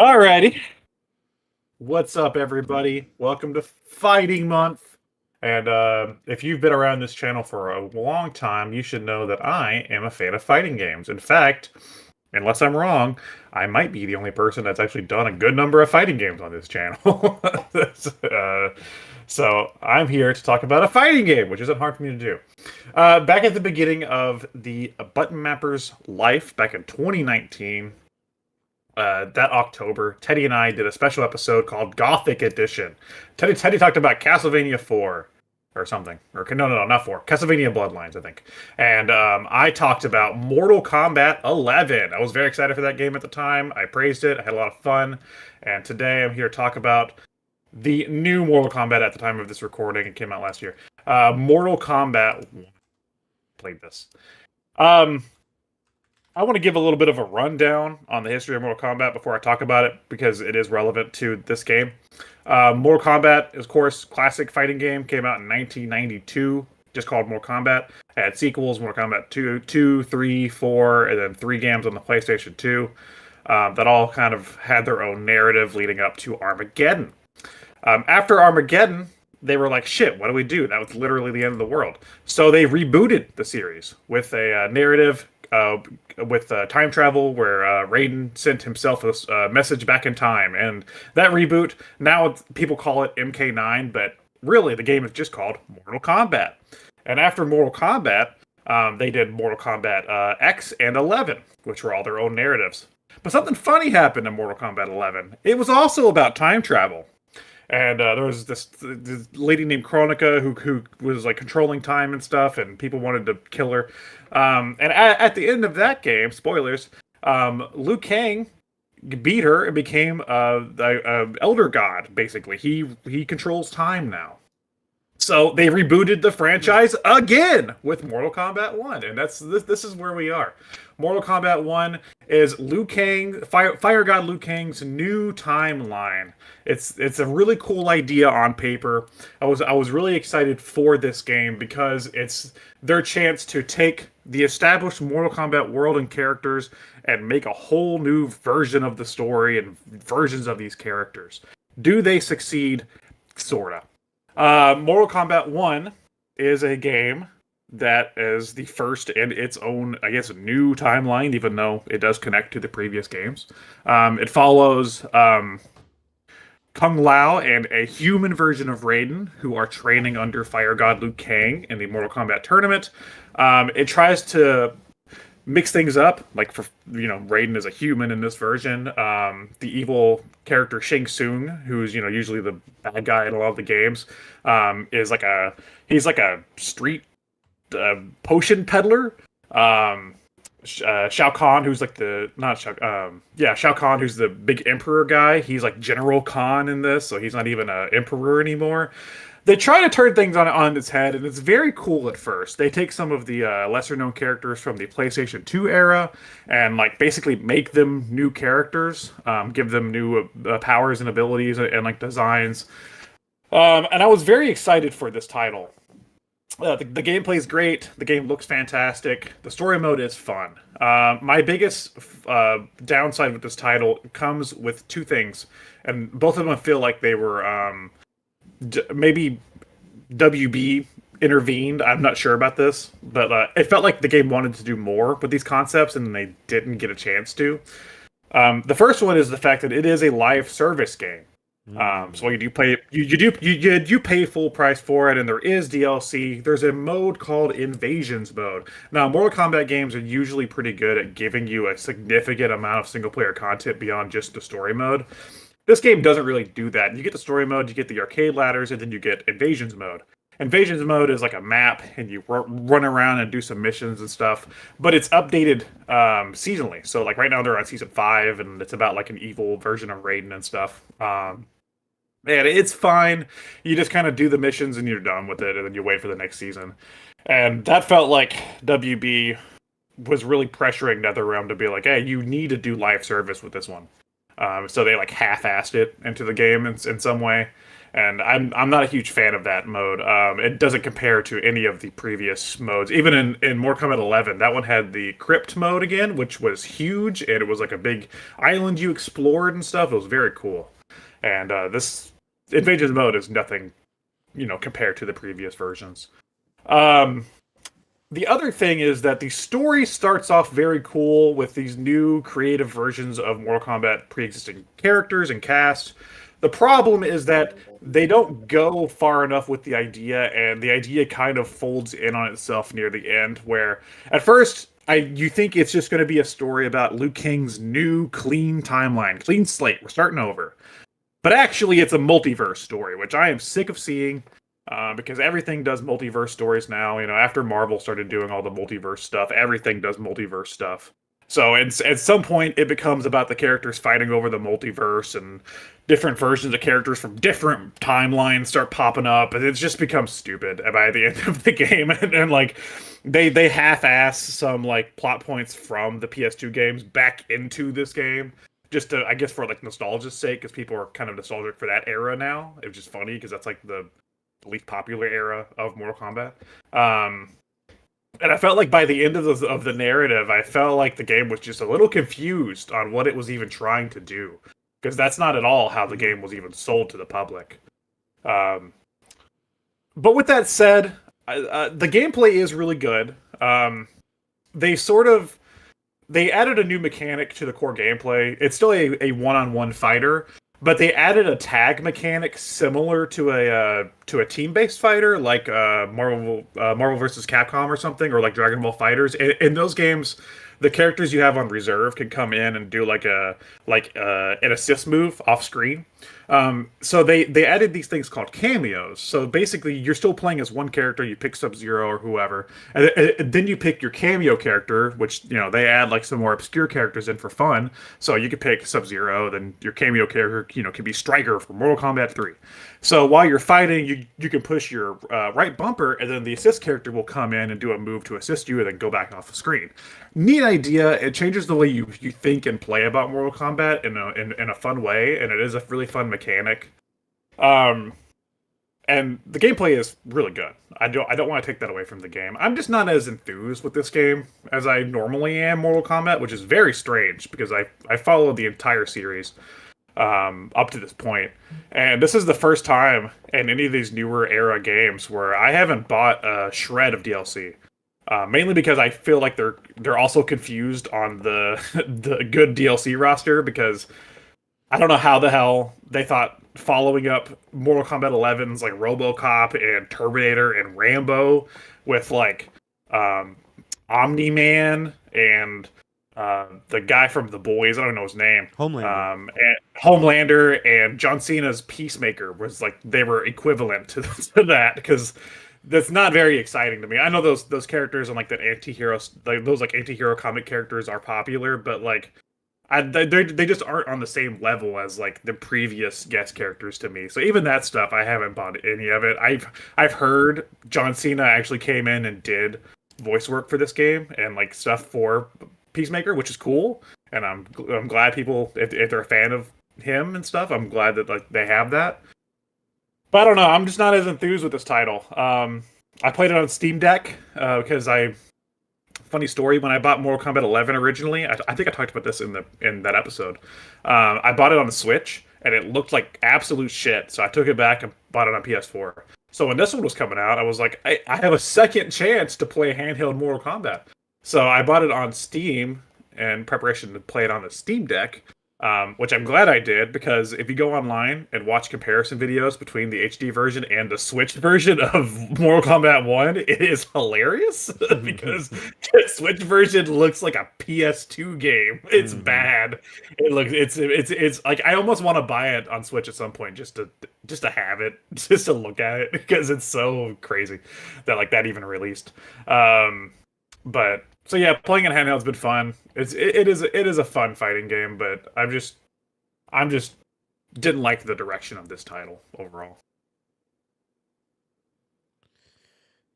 Alrighty. What's up, everybody? Welcome to Fighting Month. And if you've been around this channel for a long time, you should know that I am a fan of fighting games. In fact, unless I'm wrong, I might be the only person that's actually done a good number of fighting games on this channel. uh, so I'm here to talk about a fighting game, which isn't hard for me to do. Back at the beginning of the Button Mapper's life, back in 2019, that October, Teddy and I did a special episode called Gothic Edition. Teddy talked about Castlevania 4 or something. Or no, not 4. Castlevania Bloodlines, I think. And I talked about Mortal Kombat 11. I was very excited for that game at the time. I praised it. I had a lot of fun. And today I'm here to talk about the new Mortal Kombat at the time of this recording. It came out last year. Mortal Kombat 1. Played this. I want to give a little bit of a rundown on the history of Mortal Kombat before I talk about it, because it is relevant to this game. Mortal Kombat is, of course, classic fighting game. Came out in 1992, just called Mortal Kombat. It had sequels, Mortal Kombat 2, 3, 4, and then 3 games on the PlayStation 2 that all kind of had their own narrative leading up to Armageddon. After Armageddon, they were like, shit, what do we do? That was literally the end of the world. So they rebooted the series with a narrative with time travel, where Raiden sent himself a message back in time, and that reboot, now people call it MK9, but really the game is just called Mortal Kombat. And after Mortal Kombat, they did Mortal Kombat X and 11, which were all their own narratives. But something funny happened in Mortal Kombat 11. It was also about time travel. And there was this lady named Chronica who was like controlling time and stuff, and people wanted to kill her. And at the end of that game, spoilers, Liu Kang beat her and became a elder god. Basically, he controls time now. So they rebooted the franchise again with Mortal Kombat 1, and this is where we are. Mortal Kombat 1 is Liu Kang, Fire God Liu Kang's new timeline. It's a really cool idea on paper. I was really excited for this game because it's their chance to take the established Mortal Kombat world and characters and make a whole new version of the story and versions of these characters. Do they succeed? Sorta. Mortal Kombat 1 is a game that is the first in its own, I guess, new timeline, even though it does connect to the previous games. It follows Kung Lao and a human version of Raiden, who are training under Fire God Liu Kang in the Mortal Kombat tournament. It tries to mix things up, like, for Raiden is a human in this version. The evil character Shang Tsung, who's usually the bad guy in a lot of the games, is like he's like a street potion peddler. Shao Kahn, who's like Shao Kahn, who's the big emperor guy. He's like General Khan in this, so he's not even an emperor anymore. They try to turn things on its head, and it's very cool at first. They take some of the lesser-known characters from the PlayStation 2 era and like basically make them new characters, give them new powers and abilities and like designs. And I was very excited for this title. The gameplay is great. The game looks fantastic. The story mode is fun. My biggest downside with this title comes with two things, and both of them feel like they were maybe WB intervened. I'm not sure about this, but it felt like the game wanted to do more with these concepts, and they didn't get a chance to. The first one is the fact that it is a live service game. So you do pay you pay full price for it, and there is DLC. There's a mode called Invasions mode. Now, Mortal Kombat games are usually pretty good at giving you a significant amount of single player content beyond just the story mode. This game doesn't really do that. You get the story mode, you get the arcade ladders, and then you get Invasions mode. Invasions mode is like a map, and you run around and do some missions and stuff. But it's updated seasonally. So like right now they're on season 5, and it's about like an evil version of Raiden and stuff. And it's fine. You just kind of do the missions and you're done with it, and then you wait for the next season. And that felt like WB was really pressuring NetherRealm to be like, hey, you need to do live service with this one. So they like half-assed it into the game in some way. and I'm not a huge fan of that mode. It doesn't compare to any of the previous modes. Even in Mortal Kombat 11, that one had the Crypt mode again, which was huge, and it was like a big island you explored and stuff. It was very cool. And this Invasions mode is nothing, compared to the previous versions. Um, the other thing is that the story starts off very cool with these new creative versions of Mortal Kombat pre-existing characters and cast. The problem is that they don't go far enough with the idea, and the idea kind of folds in on itself near the end. Where at first, you think it's just going to be a story about Liu Kang's new clean timeline, clean slate. We're starting over, but actually, it's a multiverse story, which I am sick of seeing. Because everything does multiverse stories now. After Marvel started doing all the multiverse stuff, everything does multiverse stuff. So at some point, it becomes about the characters fighting over the multiverse, and different versions of characters from different timelines start popping up, and it just becomes stupid by the end of the game. And like, they half-ass some like plot points from the PS2 games back into this game. Just to, I guess, for like nostalgia's sake, because people are kind of nostalgic for that era now. It's just funny because that's like the least popular era of Mortal Kombat. And I felt like by the end of the narrative, I felt like the game was just a little confused on what it was even trying to do, because that's not at all how the game was even sold to the public. But with that said, the gameplay is really good. They sort of they added a new mechanic to the core gameplay. It's still a one-on-one fighter, but they added a tag mechanic similar to a team-based fighter, like Marvel vs. Capcom or something, or like Dragon Ball Fighters. In those games, the characters you have on reserve can come in and do like an assist move off screen. So they added these things called cameos. So basically, you're still playing as one character. You pick Sub-Zero or whoever, and then you pick your cameo character, which they add like some more obscure characters in for fun. So you could pick Sub-Zero, then your cameo character could be Striker from Mortal Kombat 3. So while you're fighting, you can push your right bumper, and then the assist character will come in and do a move to assist you, and then go back off the screen. Neat idea. It changes the way you think and play about Mortal Kombat in a fun way, and it is a really fun mechanic. And the gameplay is really good. I don't want to take that away from the game. I'm just not as enthused with this game as I normally am Mortal Kombat, which is very strange because I followed the entire series up to this point, and this is the first time in any of these newer era games where I haven't bought a shred of DLC. Mainly because I feel like they're also confused on the the good DLC roster, because I don't know how the hell they thought following up Mortal Kombat 11's like RoboCop and Terminator and Rambo with like Omni-Man and the guy from The Boys, I don't know his name. Homelander and John Cena's Peacemaker was like they were equivalent to that, because that's not very exciting to me. I know those characters and like that anti-heroes, like those like anti-hero comic characters are popular, but like they just aren't on the same level as like the previous guest characters to me. So even that stuff, I haven't bought any of it. I've heard John Cena actually came in and did voice work for this game and like stuff for Peacemaker, which is cool. And I'm glad people, if they're a fan of him and stuff, I'm glad that like they have that. But I don't know. I'm just not as enthused with this title. I played it on Steam Deck because funny story, when I bought Mortal Kombat 11 originally, I think I talked about this in that episode. I bought it on the Switch, and it looked like absolute shit. So I took it back and bought it on PS4. So when this one was coming out, I was like, I have a second chance to play handheld Mortal Kombat. So I bought it on Steam in preparation to play it on the Steam Deck. Which I'm glad I did, because if you go online and watch comparison videos between the HD version and the Switch version of Mortal Kombat 1, it is hilarious because the Switch version looks like a PS2 game. It's bad. It's like I almost want to buy it on Switch at some point just to have it, just to look at it, because it's so crazy that like that even released. But so yeah, playing in handheld's been fun. It is a fun fighting game, but I'm just didn't like the direction of this title overall.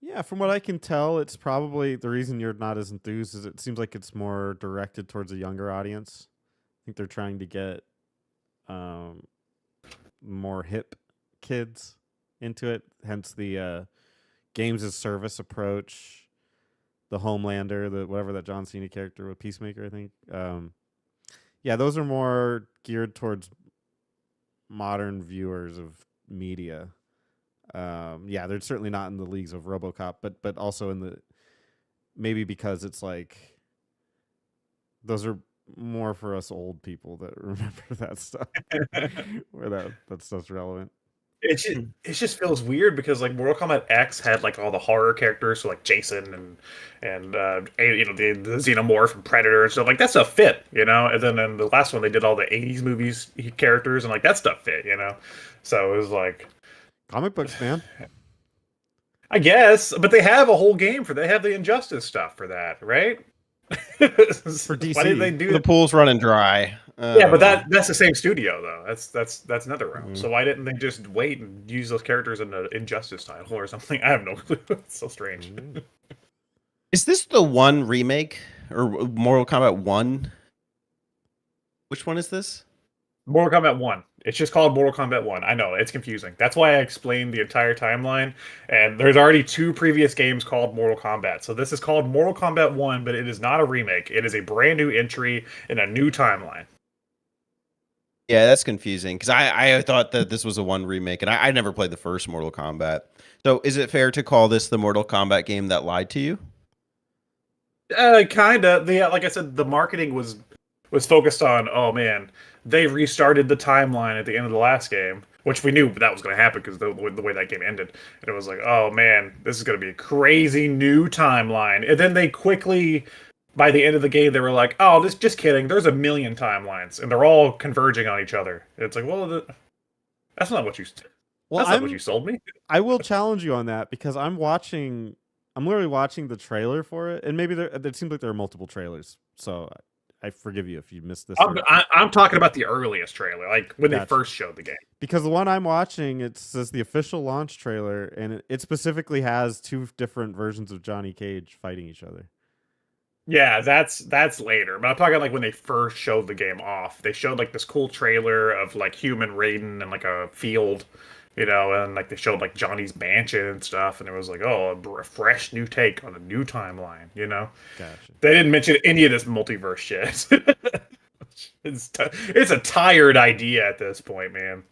Yeah, from what I can tell, it's probably the reason you're not as enthused is it seems like it's more directed towards a younger audience. I think they're trying to get more hip kids into it. Hence the games as service approach, the Homelander, the whatever that John Cena character with Peacemaker, I think. Yeah, those are more geared towards modern viewers of media. Yeah, they're certainly not in the leagues of RoboCop, but also in the maybe because it's like those are more for us old people that remember that stuff, where that stuff's relevant. It just feels weird because like Mortal Kombat X had like all the horror characters, so like Jason and you know the Xenomorph and Predator and stuff like that stuff fit, you know. And then in the last one they did all the '80s movies characters and like that stuff fit, you know. So it was like Comic books, man. I guess, but they have a whole game for they have the Injustice stuff for that, right? For Why did they DC. do The that? pool's running dry. Yeah, but that's the same studio though. That's another realm. Mhm. So why didn't they just wait and use those characters in the Injustice title or something? I have no clue. It's so strange. Is this the one remake or Mortal Kombat 1? Which one is this? Mortal Kombat 1. It's just called Mortal Kombat 1. I know, it's confusing. That's why I explained the entire timeline. And there's already 2 previous games called Mortal Kombat. So this is called Mortal Kombat 1, but it is not a remake. It is a brand new entry in a new timeline. Yeah, that's confusing because I thought that this was a one remake, and I never played the first Mortal Kombat. So is it fair to call this the Mortal Kombat game that lied to you? Kinda. Like I said, the marketing was focused on, oh man, they restarted the timeline at the end of the last game, which we knew that was going to happen because the way that game ended. And it was like, oh man, this is going to be a crazy new timeline. And then they quickly, by the end of the game, they were like, oh, this just kidding. There's a million timelines, and they're all converging on each other. And it's like, well, that's not what you. Well, that's not what you sold me. I will challenge you on that because I'm literally watching the trailer for it, and maybe it seems like there are multiple trailers. So I forgive you if you missed this. I'm talking about the earliest trailer, like when they Gotcha. first showed the game. Because the one I'm watching, it says the official launch trailer, and it specifically has 2 different versions of Johnny Cage fighting each other. Yeah, that's later. But I'm talking like when they first showed the game off. They showed like this cool trailer of like human Raiden and like a field, you know, and like they showed like Johnny's mansion and stuff, and it was like, oh, a fresh new take on a new timeline, you know. Gotcha. They didn't mention any of this multiverse shit. It's a tired idea at this point, man.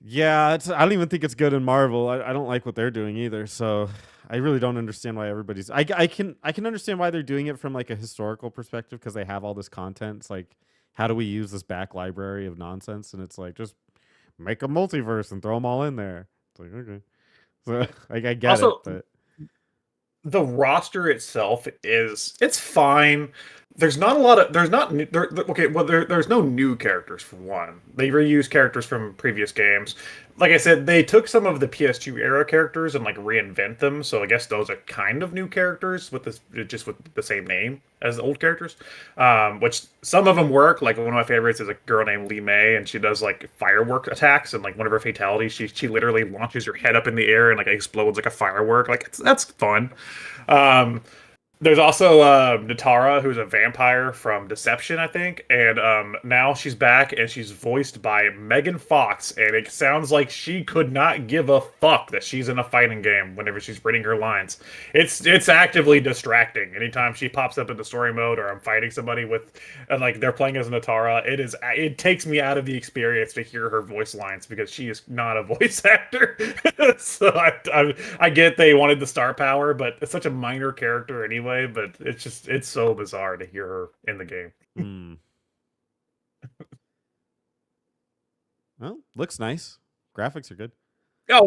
Yeah, I don't even think it's good in Marvel. I don't like what they're doing either. So I really don't understand why everybody's. I can understand why they're doing it from like a historical perspective because they have all this content. It's like, how do we use this back library of nonsense? And it's like, just make a multiverse and throw them all in there. It's like, okay. So I get Also, it, but the roster itself it's fine. There's not a lot of okay, well there's no new characters for one. They reuse characters from previous games. Like I said, they took some of the PS2 era characters and like reinvent them. So I guess those are kind of new characters with this just with the same name as the old characters. Which some of them work. Like one of my favorites is a girl named Lee May, and she does like firework attacks, and like one of her fatalities, she literally launches her head up in the air and like explodes like a firework. Like that's fun. There's also Natara, who's a vampire from Deception, I think, and now she's back and she's voiced by Megan Fox, and it sounds like she could not give a fuck that she's in a fighting game whenever she's reading her lines. It's actively distracting anytime she pops up in the story mode or I'm fighting somebody with, and like they're playing as Natara. It takes me out of the experience to hear her voice lines because she is not a voice actor. So I get they wanted the star power, but it's such a minor character anyway. But it's so bizarre to hear her in the game. Well, looks nice. Graphics are good. Oh,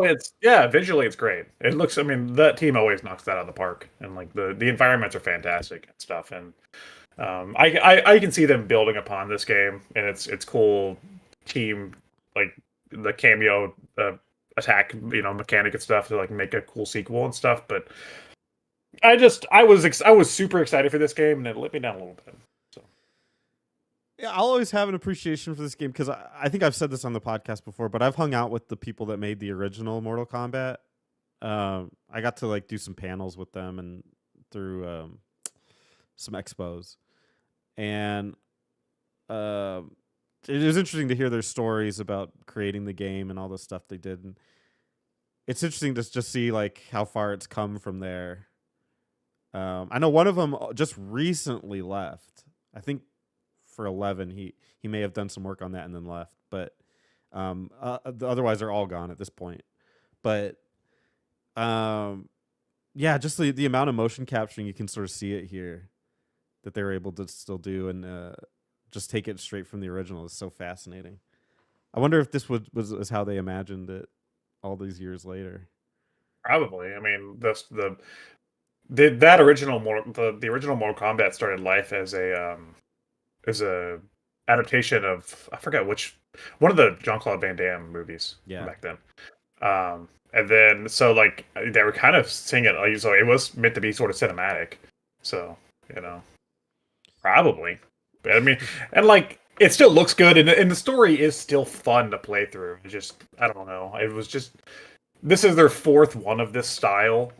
visually it's great. It looks, I mean, that team always knocks that out of the park, and like the environments are fantastic and stuff. And I can see them building upon this game, and it's cool team, like the cameo attack, you know, mechanic and stuff to like make a cool sequel and stuff. But I was super excited for this game, and it let me down a little bit. So Yeah, I'll always have an appreciation for this game because I think I've said this on the podcast before, but I've hung out with the people that made the original Mortal Kombat. I got to like do some panels with them and through some expos, and it was interesting to hear their stories about creating the game and all the stuff they did. And it's interesting to just see like how far it's come from there. I know one of them just recently left. I think for 11, he may have done some work on that and then left. But otherwise, they're all gone at this point. But yeah, just the amount of motion capturing, you can sort of see it here that they were able to still do, and just take it straight from the original is so fascinating. I wonder if this was how they imagined it all these years later. Probably. I mean, that original the original Mortal Kombat started life as a adaptation of, I forget which one of the Jean-Claude Van Damme movies back then. And then so like they were kind of seeing it like, so it was meant to be sort of cinematic. So, probably. But I mean, and like it still looks good, and the story is still fun to play through. It just, I don't know. It was just, this is their fourth one of this style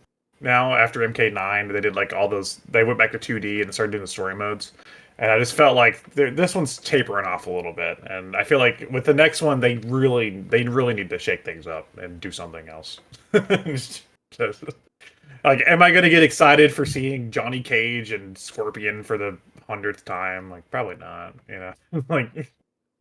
now. After MK9, they did like all those. They went back to 2D and started doing the story modes. And I just felt like this one's tapering off a little bit, and I feel like with the next one, they really need to shake things up and do something else. Like, am I going to get excited for seeing Johnny Cage and Scorpion for the 100th time? Like, probably not. Like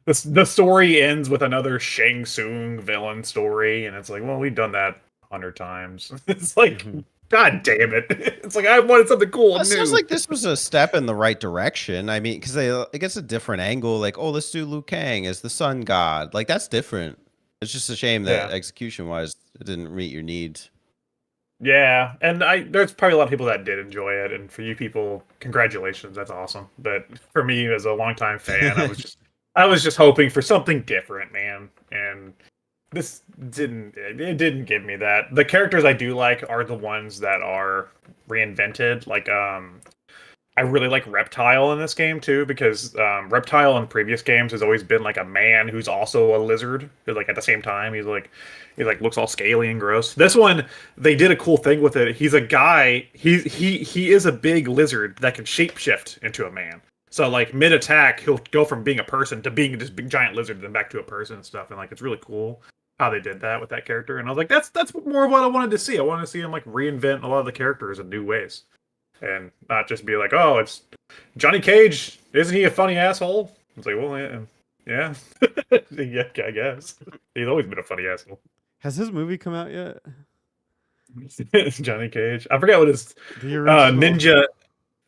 the story ends with another Shang Tsung villain story, and it's like, well, we've done that 100 times. It's like. God damn it. It's like, I wanted something cool and It new. sounds like this was a step in the right direction. I mean, because it gets a different angle. Like, oh, let's do Liu Kang as the sun god. Like, that's different. It's just a shame that execution-wise, it didn't meet your needs. Yeah, and there's probably a lot of people that did enjoy it, and for you people, congratulations, that's awesome. But for me, as a longtime fan, I was just hoping for something different, man. And this didn't give me that. The characters I do like are the ones that are reinvented. Like I really like Reptile in this game too, because Reptile in previous games has always been like a man who's also a lizard. Like at the same time, he looks all scaly and gross. This one, they did a cool thing with it. He's a guy. He is a big lizard that can shapeshift into a man. So like mid attack, he'll go from being a person to being this big giant lizard, then back to a person and stuff. And like it's really cool how they did that with that character. And I was like, that's more of what I wanted to see. I wanted to see him like reinvent a lot of the characters in new ways, and not just be like, oh, it's Johnny Cage. Isn't he a funny asshole? It's like, well, yeah, yeah, I guess he's always been a funny asshole. Has his movie come out yet? Johnny Cage. I forget what his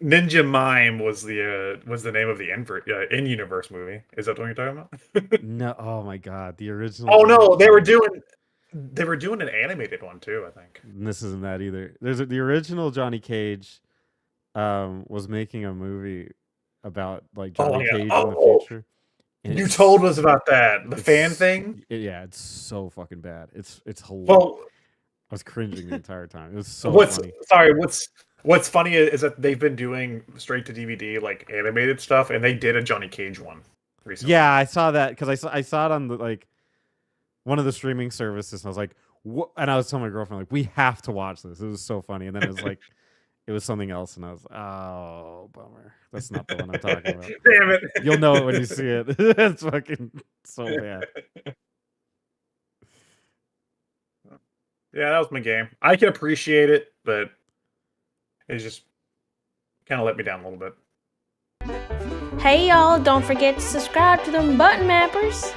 Ninja Mime was the name of the in-universe movie. Is that what you're talking about? No. Oh my god, the original. Oh no, they were doing an animated one too, I think. This isn't that either. The original Johnny Cage was making a movie about like Johnny Cage in the future. And you told us about that. The fan thing? Yeah, it's so fucking bad. It's hilarious. Well, I was cringing the entire time. It was so funny. Sorry, what's funny is that they've been doing straight to DVD like animated stuff, and they did a Johnny Cage one recently. Yeah, I saw that because I saw it on the like one of the streaming services, and I was like, what? And I was telling my girlfriend like, we have to watch this. It was so funny. And then it was like, it was something else, and I was, oh, bummer. That's not the one I'm talking about. Damn it! You'll know it when you see it. It's fucking so bad. Yeah, that was my game. I can appreciate it, but it just kind of let me down a little bit. Hey y'all, don't forget to subscribe to them button mappers.